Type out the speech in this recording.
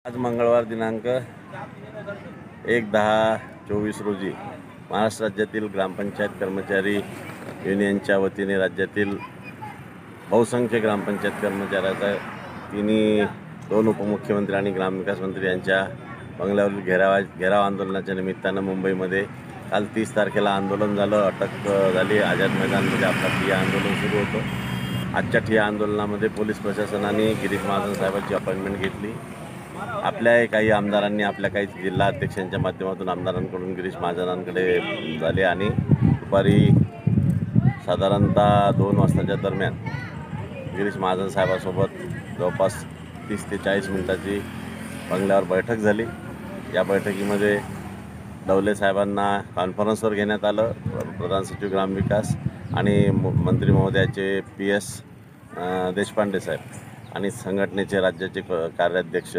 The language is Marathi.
आज मंगळवार दिनांक 1/10/24 रोजी महाराष्ट्र राज्यातील ग्रामपंचायत कर्मचारी युनियनच्या वतीने राज्यातील बहुसंख्य ग्रामपंचायत कर्मचाऱ्याचा तिन्ही दोन उपमुख्यमंत्री आणि ग्रामविकास मंत्री यांच्या बंगल्यावरील घेराव आंदोलनाच्या निमित्तानं मुंबईमध्ये काल 30 तारखेला आंदोलन झालं. अटक झाली. आझाद मैदानमध्ये आपला ठिय्या आंदोलन सुरू होतं. आजच्या ठिय्या आंदोलनामध्ये पोलीस प्रशासनाने गिरीश महाजन साहेबांची अपॉइंटमेंट घेतली. आपल्या काही आमदारांनी आपल्या काही जिल्हा अध्यक्षांच्या माध्यमातून आमदारांकडून गिरीश महाजनांकडे झाले आणि दुपारी साधारणतः 2 वाजताच्या दरम्यान गिरीश महाजन साहेबांसोबत जवळपास 30 ते 40 मिनिटाची बंगल्यावर बैठक झाली. या बैठकीमध्ये डवले साहेबांना कॉन्फरन्सवर घेण्यात आलं. प्रधान सचिव ग्रामविकास आणि मंत्री महोदयाचे PS देशपांडे साहेब आणि संघटनेचे राज्याचे कार्याध्यक्ष